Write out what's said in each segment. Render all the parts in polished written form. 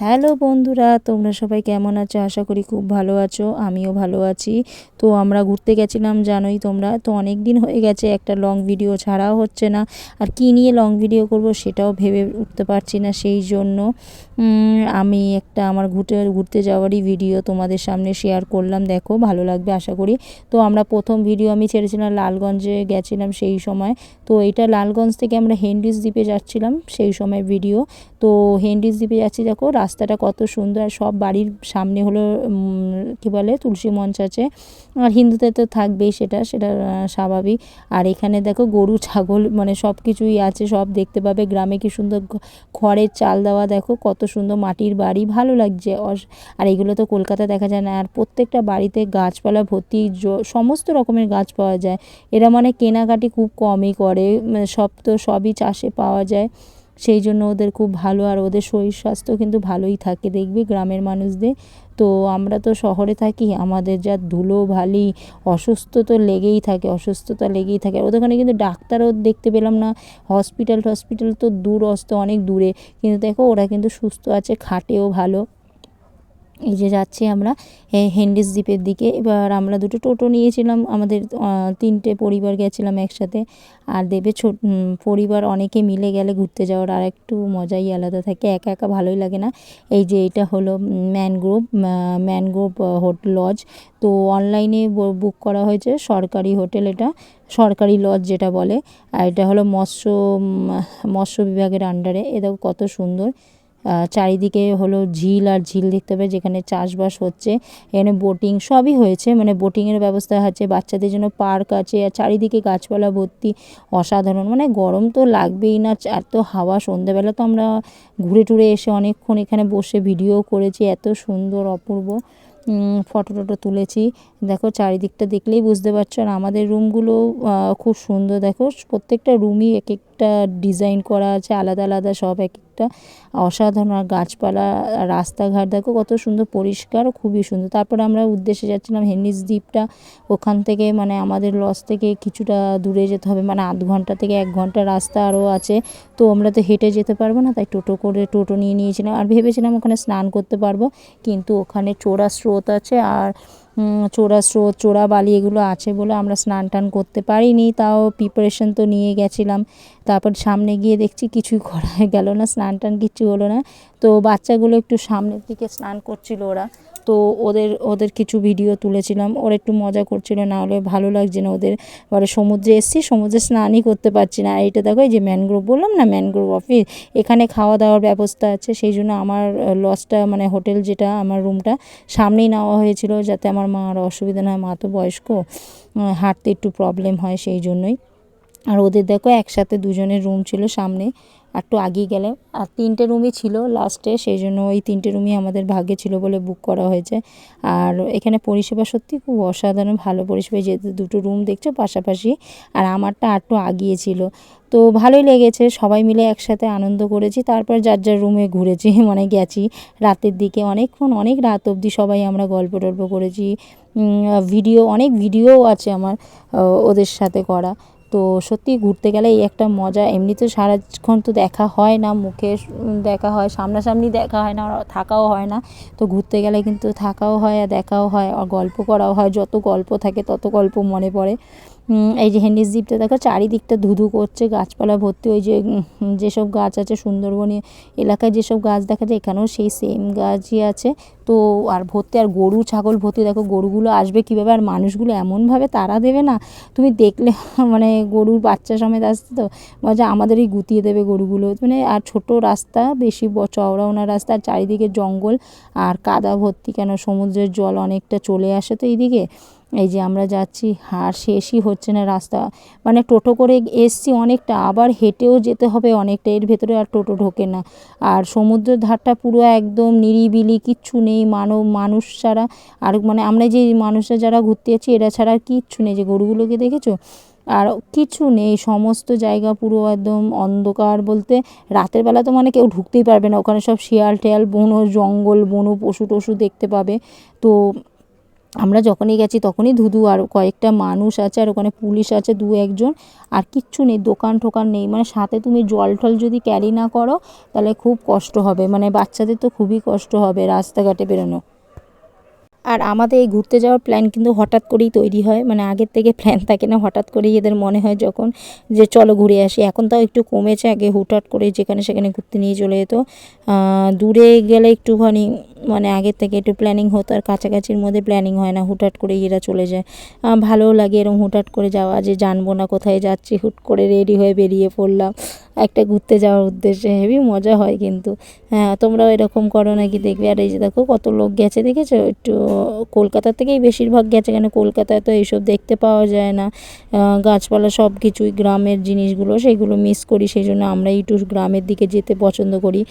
Hello বন্ধুরা, তোমরা সবাই কেমন আছো? আশা করি খুব ভালো আছো। আমিও ভালো আছি। তো আমরা ঘুরতে গেছিলাম, জানোই তোমরা। তো অনেক দিন হয়ে গেছে, একটা লং ভিডিও ছাড়াও হচ্ছে না। আর কী নিয়ে লং ভিডিও করব সেটাও ভেবে উঠতে পারছি না। সেই জন্য আমি একটা আমার ঘুরতে যাওয়ারই ভিডিও তোমাদের সামনে শেয়ার করলাম। দেখো, ভালো লাগবে আশা করি। তো আমরা প্রথম ভিডিও আমি ছেড়েছিলাম লালগঞ্জে গেছিলাম সেই সময়। তো এটা লালগঞ্জ থেকে আমরা হেনরিজ দ্বীপে যাচ্ছিলাম সেই সময় ভিডিও। তো হেনরিজ দ্বীপে যাচ্ছি, দেখো রাস্তাটা কত সুন্দর। আর সব বাড়ির সামনে হলো কী বলে, তুলসী মঞ্চ আছে। আর হিন্দুতে তো থাকবেই, সেটা স্বাভাবিক। আর এখানে দেখো গরু ছাগল মানে সব কিছুই আছে, সব দেখতে পাবে। গ্রামে কি সুন্দর খড়ের চাল দেওয়া, দেখো কত সুন্দর মাটির বাড়ি, ভালো লাগছে। আর এগুলো তো কলকাতা দেখা যায় না। আর প্রত্যেকটা বাড়িতে গাছপালা ভর্তি, সমস্ত রকমের গাছ পাওয়া যায়। এরা মানে কেনাকাটি খুব কমই করে, সবই চাষে পাওয়া যায়। সেই জন্য ওদের খুব ভালো। আর ওদের শরীর স্বাস্থ্য কিন্তু ভালোই থাকে, দেখবি গ্রামের মানুষদের। তো আমরা তো শহরে থাকি, আমাদের যা ধুলোবালি, অসুস্থতা লেগেই থাকে। আর ওদের ওখানে কিন্তু ডাক্তারও দেখতে পেলাম না। হসপিটাল তো দূরস্থ, অনেক দূরে। কিন্তু দেখো ওরা কিন্তু সুস্থ আছে, খাটেও ভালো। এই যে যাচ্ছি আমরা হেনরিজ দ্বীপের দিকে। এবার আমরা দুটো টোটো নিয়েছিলাম, আমাদের 3টে পরিবার গেছিলাম একসাথে। আর দেবে পরিবার অনেকে মিলে গেলে ঘুরতে যাওয়ার আর একটু মজাই আলাদা থাকে, একা একা ভালোই লাগে না। এই যে এটা হলো ম্যানগ্রোভ লজ। তো অনলাইনে বুক করা হয়েছে, সরকারি হোটেল, এটা সরকারি লজ যেটা বলে। আর এটা হলো মৎস্য বিভাগের আন্ডারে। এ দেখো কত সুন্দর। চারিদিকে হলো ঝিল আর ঝিল দেখতে পাবে, যেখানে চাষবাস হচ্ছে। এখানে বোটিং সবই হয়েছে, মানে বোটিংয়ের ব্যবস্থা আছে, বাচ্চাদের জন্য পার্ক আছে। আর চারিদিকে গাছপালা ভর্তি, অসাধারণ। মানে গরম তো লাগবেই না, এত হাওয়া। সন্ধ্যেবেলা তো আমরা ঘুরে টুরে এসে অনেকক্ষণ এখানে বসে ভিডিও করেছি, এত সুন্দর অপূর্ব। ফটো টটো তুলেছি। দেখো চারিদিকটা দেখলেই বুঝতে পারছো। আর আমাদের রুমগুলো খুব সুন্দর। দেখো প্রত্যেকটা রুমই এক একটা ডিজাইন করা আছে, আলাদা আলাদা সব এক একটা অসাধারণ। আর গাছপালা, রাস্তাঘাট দেখো কত সুন্দর পরিষ্কার, খুবই সুন্দর। তারপরে আমরা উদ্দেশ্যে যাচ্ছিলাম হেনরিজ দ্বীপটা। ওখান থেকে মানে আমাদের লজ থেকে কিছুটা দূরে যেতে হবে, মানে আধ ঘন্টা থেকে 1 ঘন্টা রাস্তা আরও আছে। তো আমরা তো হেঁটে যেতে পারবো না, তাই টোটো নিয়ে নিয়েছিলাম। আর ভেবেছিলাম ওখানে স্নান করতে পারবো, কিন্তু ওখানে চোরা স্রোত আছে। আর চোরা বালি এগুলো আছে বলে আমরা স্নান টান করতে পারিনি। তাও প্রিপারেশন তো নিয়ে গেছিলাম। তারপর সামনে গিয়ে দেখছি কিছুই করা গেল না, স্নান টান কিচ্ছু হলো না। তো বাচ্চাগুলো একটু সামনের দিকে স্নান করছিল ওরা। তো ওদের কিছু ভিডিও তুলেছিলাম, ওরা একটু মজা করছিল, না হলে ভালো লাগছে না ওদের। এবারে সমুদ্রে এসেছি, সমুদ্রে স্নানই করতে পারছি না। আর এইটা দেখো, এই যে ম্যানগ্রোভ বললাম না, ম্যানগ্রোভ অফিস, এখানে খাওয়া দাওয়ার ব্যবস্থা আছে। সেই জন্য আমার লজটা মানে হোটেল যেটা, আমার রুমটা সামনেই নেওয়া হয়েছিল, যাতে আমার মার অসুবিধা না হয়। মা তো বয়স্ক, হাঁটতে একটু প্রবলেম হয়, সেই জন্যই। আর ওদের দেখো একসাথে দুজনের রুম ছিল সামনে, একটু আগিয়ে গেলে। আর 3টে রুমই ছিল লাস্টে, সেই জন্য ওই 3টে রুমই আমাদের ভাগ্যে ছিল বলে বুক করা হয়েছে। আর এখানে পরিষেবা সত্যি খুব অসাধারণ, ভালো পরিষেবা। যেহেতু 2টো রুম দেখছো পাশাপাশি, আর আমারটা একটু আগিয়ে ছিল। তো ভালোই লেগেছে, সবাই মিলে একসাথে আনন্দ করেছি। তারপর যার যার রুমে ঘুরেছি, মানে গেছি রাতের দিকে, অনেক রাত অবধি সবাই আমরা গল্প টল্প করেছি। অনেক ভিডিও আছে আমার ওদের সাথে করা। তো সত্যি ঘুরতে গেলে এই একটা মজা। এমনিতে সারাক্ষণ তো দেখা হয় না, মুখে দেখা হয়, সামনাসামনি দেখা হয় না, থাকাও হয় না। তো ঘুরতে গেলে কিন্তু থাকাও হয় আর দেখাও হয়, আর গল্প করাও হয়। যত গল্প থাকে তত গল্প মনে পড়ে। এই যে হেনরিজ দ্বীপটা দেখো, চারিদিকটা ধুধু করছে, গাছপালা ভর্তি। ওই যে যেসব গাছ আছে সুন্দরবনে এলাকায় যেসব গাছ দেখা যায়, এখানেও সেই সেম গাছই আছে। তো আর ভর্তি, আর গরু ছাগল ভর্তি। দেখো গরুগুলো আসবে কীভাবে, আর মানুষগুলো এমনভাবে তাড়া দেবে না, তুমি দেখলে মানে গরুর বাচ্চা সমেত আসছে, তো মজা আমাদেরই গুতিয়ে দেবে গরুগুলো। মানে আর ছোট রাস্তা, বেশি চওড়াও না রাস্তা, আর চারিদিকে জঙ্গল আর কাদা ভর্তি, কেন সমুদ্রের জল অনেকটা চলে আসে তো এইদিকে। এই যে আমরা যাচ্ছি, আর শেষই হচ্ছে না রাস্তা। মানে টোটো করে এসছি অনেকটা, আবার হেঁটেও যেতে হবে অনেকটা, এর ভেতরে আর টোটো ঢোকে না। আর সমুদ্রের ধারটা পুরো একদম নিরিবিলি, কিচ্ছু নেই, মানুষ ছাড়া। আর মানে আমরা যে মানুষরা যারা ঘুরতে যাচ্ছি এরা ছাড়া আর কিচ্ছু নেই। যে গরুগুলোকে দেখেছো, আর কিছু নেই, সমস্ত জায়গা পুরো একদম অন্ধকার। বলতে রাতের বেলা তো মানে কেউ ঢুকতেই পারবে না, ওখানে সব শিয়াল টিয়াল, বনো জঙ্গল, বনো পশু টশু দেখতে পাবে। তো আমরা যখনই গেছি তখনই ধুধু, আর কয়েকটা মানুষ আছে, আর ওখানে পুলিশ আছে 2-1 জন, আর কিচ্ছু নেই, দোকান টোকান নেই। মানে সাথে তুমি জল টল যদি ক্যারি না করো তাহলে খুব কষ্ট হবে, মানে বাচ্চাদের তো খুবই কষ্ট হবে রাস্তাঘাটে বেরোনো। আর আমাদের এই ঘুরতে যাওয়ার প্ল্যান কিন্তু হঠাৎ করেই তৈরি হয়, মানে আগের থেকে প্ল্যান থাকে না, হঠাৎ করেই এদের মনে হয় যখন যে চলো ঘুরে আসি। এখন তাও একটু কমেছে, আগে হুটহাট করে যেখানে সেখানে ঘুরতে নিয়ে চলে যেত। দূরে গেলে একটুখানি মানে আগের থেকে একটু প্ল্যানিং হতো, আর কাছাকাছির মধ্যে প্ল্যানিং হয় না, হুটহাট করে এরা চলে যায়। ভালোও লাগে এরকম হুটহাট করে যাওয়া, যে জানবো না কোথায় যাচ্ছি, হুট করে রেডি হয়ে বেরিয়ে পড়লাম একটা ঘুরতে যাওয়ার উদ্দেশ্যে, হেবি মজা হয় কিন্তু। হ্যাঁ, তোমরাও এরকম করো নাকি দেখবে। আর এই যে দেখো কত লোক গেছে দেখেছো, একটু কলকাতা থেকেই বেশিরভাগ গেছে, কেন কলকাতায় তো এইসব দেখতে পাওয়া যায় না, গাছপালা সব কিছুই, গ্রামের জিনিসগুলো সেগুলো মিস করি, সেই জন্য আমরা একটু গ্রামের দিকে যেতে পছন্দ করি।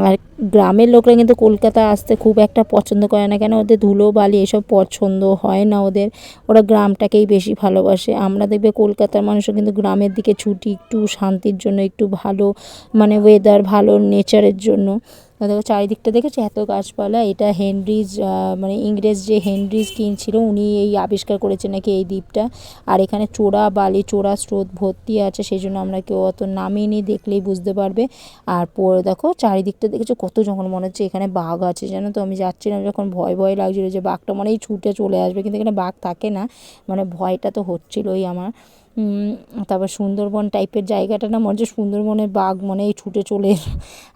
আর গ্রামের লোকরা কিন্তু কলকাতা আসতে খুব একটা পছন্দ করে না, কেন ওদের ধুলো বালি এসব পছন্দ হয় না ওদের, ওরা গ্রামটাকেই বেশি ভালোবাসে। আমরা দেখবে কলকাতার মানুষও কিন্তু গ্রামের দিকে ছুটি, একটু শান্তির জন্য, একটু ভালো মানে ওয়েদার, ভালো নেচারের জন্য। দেখো চারিদিকটা দেখেছি এত গাছপালা, এটা হেনরিজ মানে ইংরেজ যে হেনরিজ কিং ছিল, উনি এই আবিষ্কার করেছে নাকি এই দ্বীপটা। আর এখানে চোরা বালি, চোরা স্রোত ভর্তি আছে, সেই জন্য আমরা কেউ অত নামিনি, দেখলেই বুঝতে পারবে। আর পরে দেখো চারিদিকটা দেখেছো কত জঙ্গল, মনে হচ্ছে এখানে বাঘ আছে, জানো তো। আমি যাচ্ছিলাম যখন ভয় ভয় লাগছিলো যে বাঘটা মনেই ছুটে চলে আসবে, কিন্তু এখানে বাঘ থাকে না, মানে ভয়টা তো হচ্ছিলোই আমার। তারপর সুন্দরবন টাইপের জায়গাটা না, মনে হচ্ছে সুন্দরবনের বাঘ মনে এই ছুটে চলে এলো।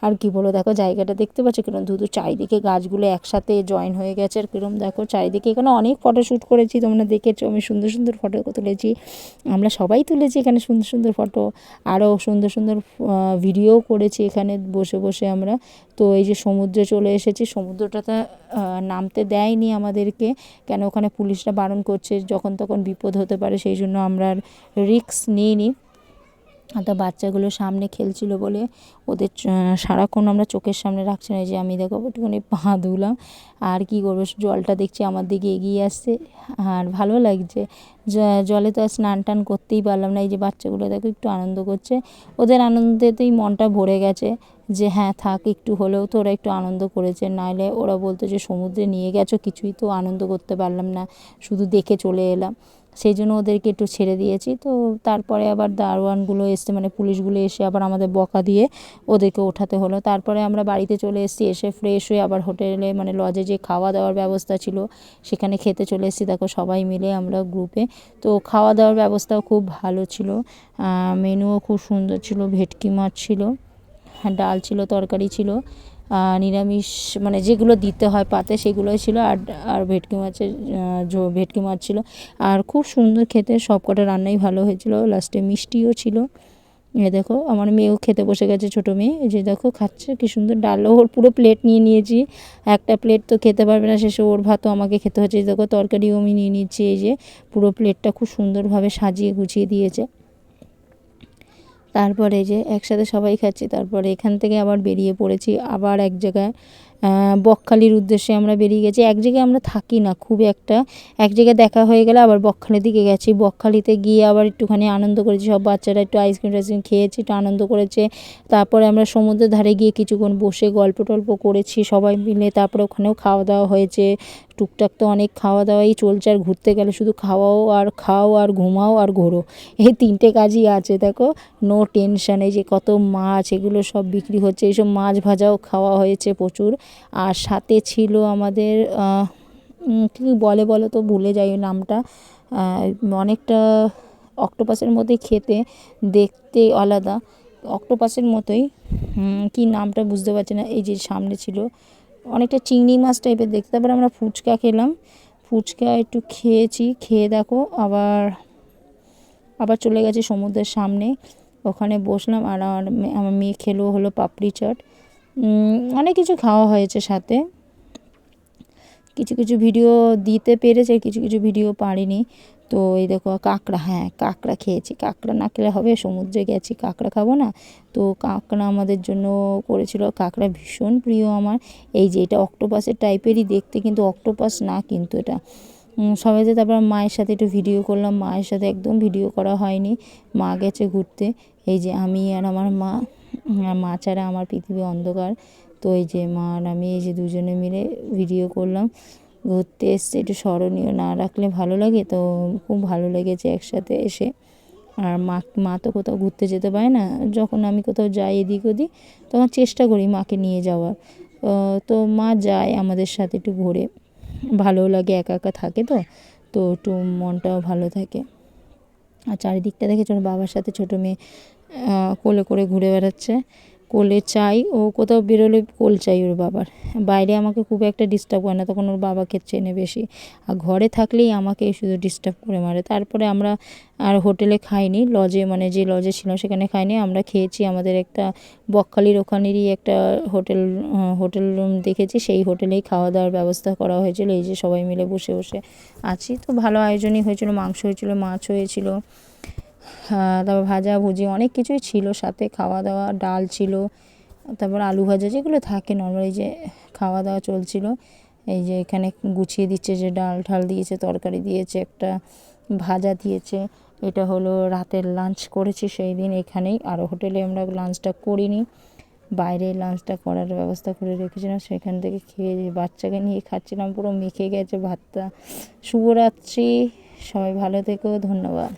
আর কি বলো, দেখো জায়গাটা দেখতে পাচ্ছ কিরম ধুধু, চারিদিকে গাছগুলো একসাথে জয়েন হয়ে গেছে, আর কিরম দেখো চারিদিকে। এখানে অনেক ফটোশ্যুট করেছি, তোমরা দেখেছো আমি সুন্দর সুন্দর ফটো তুলেছি, আমরা সবাই তুলেছি এখানে সুন্দর সুন্দর ফটো, আরও সুন্দর সুন্দর ভিডিও করেছি এখানে বসে বসে আমরা। তো এই যে সমুদ্রে চলে এসেছি, সমুদ্রটাতে নামতে দেয়নি আমাদেরকে, কেন ওখানে পুলিশরা বারণ করছে, যখন তখন বিপদ হতে পারে, সেই জন্য আমরা আর রিস্ক নিইনি। তো বাচ্চাগুলো সামনে খেলছিল বলে ওদের সারাক্ষণ আমরা চোখের সামনে রাখছি না, যে আমি দেখো একটুখানি পা ধুলাম, আর কি করবো, জলটা দেখছি আমার দিকে এগিয়ে আসছে, আর ভালো লাগছে। জলে তো আর স্নান টান করতেই পারলাম না, এই যে বাচ্চাগুলো দেখো একটু আনন্দ করছে, ওদের আনন্দেতেই মনটা ভরে গেছে, যে হ্যাঁ থাক একটু হলেও তো ওরা একটু আনন্দ করেছে, নাহলে ওরা বলতো যে সমুদ্রে নিয়ে গেছো, কিছুই তো আনন্দ করতে পারলাম না, শুধু দেখে চলে এলাম। সেই জন্য ওদেরকে একটু ছেড়ে দিয়েছি। তো তারপরে আবার দারোয়ানগুলো এসে, মানে পুলিশগুলো এসে আবার আমাদের বকা দিয়ে ওদেরকে ওঠাতে হলো। তারপরে আমরা বাড়িতে চলে এসেছি, এসে ফ্রেশ হয়ে আবার হোটেলে মানে লজে যে খাওয়া দাওয়ার ব্যবস্থা ছিল সেখানে খেতে চলে এসেছি, দেখো সবাই মিলে আমরা গ্রুপে। তো খাওয়া দাওয়ার ব্যবস্থাও খুব ভালো ছিল, মেনুও খুব সুন্দর ছিল, ভেটকি মাছ ছিল, হ্যাঁ ডাল ছিল, তরকারি ছিল, নিরামিষ মানে যেগুলো দিতে হয় পাতে সেগুলোই ছিল, আর আর ভেটকি মাছের ভেটকি মাছ ছিল, আর খুব সুন্দর খেতে, সব কটা রান্নাই ভালো হয়েছিল, লাস্টে মিষ্টিও ছিল। এ দেখো আমার মেয়েও খেতে বসে গেছে, ছোটো মেয়ে, এই যে দেখো খাচ্ছে কি সুন্দর, ডালও ওর পুরো প্লেট নিয়ে নিয়েছি, একটা প্লেট তো খেতে পারবে না, শেষে ওর ভাতও আমাকে খেতে হচ্ছে। এই দেখো তরকারিও আমি নিয়ে নিচ্ছি, এই যে পুরো প্লেটটা খুব সুন্দরভাবে সাজিয়ে গুছিয়ে দিয়েছে। তারপরে যে একসাথে সবাই খাচ্ছি, তারপরে এখান থেকে আবার বেরিয়ে পড়েছি আবার এক জায়গায়, বকখালির উদ্দেশ্যে আমরা বেরিয়ে গেছি। এক জায়গায় আমরা থাকি না খুব একটা, এক জায়গায় দেখা হয়ে গেলে আবার বকখালির দিকে গেছি, বকখালিতে গিয়ে আবার একটুখানি আনন্দ করেছি, সব বাচ্চারা একটু আইসক্রিম টাইসক্রিম খেয়েছি, একটু আনন্দ করেছে। তারপরে আমরা সমুদ্রের ধারে গিয়ে কিছুক্ষণ বসে গল্প টল্প করেছি সবাই মিলে, তারপরে ওখানেও খাওয়া দাওয়া হয়েছে, টুকটাক তো অনেক খাওয়া দাওয়াই চলছে, আর ঘুরতে গেলে শুধু খাওয়াও আর খাও আর ঘুমাও আর ঘোরো, এই তিনটে কাজই আছে। দেখো নো টেনশান, এই যে কত মাছ এগুলো সব বিক্রি হচ্ছে, এইসব মাছ ভাজাও খাওয়া হয়েছে প্রচুর। আর সাথে ছিল আমাদের কী বলে বলো তো, ভুলে যাই নামটা, অনেকটা অক্টোপাসের মধ্যে খেতে, দেখতে আলাদা অক্টোপাসের মতোই, কি নামটা বুঝতে পারছি না। এই যে সামনে ছিল অনেকটা চিংড়ি মাছ টাইপের দেখতে। তারপরে আমরা ফুচকা খেলাম, ফুচকা একটু খেয়েছি, খেয়ে দেখো আবার আবার চলে গেছি সমুদ্রের সামনে, ওখানে বসলাম, আর আমার মেয়ে খেলো হলো পাপড়ি চাট, অনেক কিছু খাওয়া হয়েছে সাথে। কিছু কিছু ভিডিও দিতে পেরেছে, কিছু কিছু ভিডিও পারিনি। তো এই দেখো কাঁকড়া, হ্যাঁ কাঁকড়া খেয়েছি, কাঁকড়া না খেলে হবে, সমুদ্রে গেছি কাঁকড়া খাবো না। তো কাঁকড়া আমাদের জন্য করেছিল, কাঁকড়া ভীষণ প্রিয় আমার। এই যে এটা অক্টোপাসের টাইপেরই দেখতে, কিন্তু অক্টোপাস না কিন্তু এটা। সবাই যে তারপর মায়ের সাথে একটু ভিডিও করলাম, মায়ের সাথে একদম ভিডিও করা হয়নি, মা গেছে ঘুরতে। এই যে আমি আর আমার মা, মা ছাড়া আমার পৃথিবী অন্ধকার। তো এই যে মা আর আমি এই যে দুজনে মিলে ভিডিও করলাম, ঘুরতে এসছে, একটু স্মরণীয় না রাখলে ভালো লাগে। তো খুব ভালো লেগেছে একসাথে এসে। আর মা তো কোথাও ঘুরতে যেতে পারে না, যখন আমি কোথাও যাই এদিক ওদিক তখন চেষ্টা করি মাকে নিয়ে যাওয়ার। তো মা যায় আমাদের সাথে, একটু ঘোরে, ভালোও লাগে, একা একা থাকে তো, তো একটু মনটাও ভালো থাকে। আর চারিদিকটা দেখেছো ওর বাবার সাথে ছোটো মেয়ে কোলে করে ঘুরে বেড়াচ্ছে। কোলে চাই, ও কোথাও বেরোলে কোল চাই ওর বাবার। বাইরে আমাকে খুব একটা ডিস্টার্ব করে না, তখন ওর বাবাকে চেনে বেশি। আর ঘরে থাকলেই আমাকে শুধু ডিস্টার্ব করে মারে। তারপরে আমরা আর হোটেলে খাইনি, লজে মানে যে লজে ছিলাম সেখানে খাইনি, আমরা খেয়েছি আমাদের একটা বকখালির ওখানেরই একটা হোটেল রুম দেখেছি, সেই হোটেলেই খাওয়া দাওয়ার ব্যবস্থা করা হয়েছিল। এই যে সবাই মিলে বসে বসে আছি, তো ভালো আয়োজনই হয়েছিল, মাংস হয়েছিল, মাছ হয়েছিল, তারপর ভাজা ভুজি অনেক কিছুই ছিল সাথে, খাওয়া দাওয়া, ডাল ছিল, তারপর আলু ভাজা যেগুলো থাকে নর্মাল। এই যে খাওয়া দাওয়া চলছিল, এই যে এখানে গুছিয়ে দিচ্ছে, যে ডাল ঠাল দিয়েছে, তরকারি দিয়েছে, একটা ভাজা দিয়েছে। এটা হলো রাতের লাঞ্চ করেছি সেই দিন এখানেই, আর হোটেলে আমরা লাঞ্চটা করিনি, বাইরে লাঞ্চটা করার ব্যবস্থা করে রেখেছিলাম, সেখান থেকে খেয়ে বাচ্চাকে নিয়ে খাচ্ছিলাম, পুরো মেখে গেছে ভাতটা। শুভরাত্রি, সবাই ভালো থেকো, ধন্যবাদ।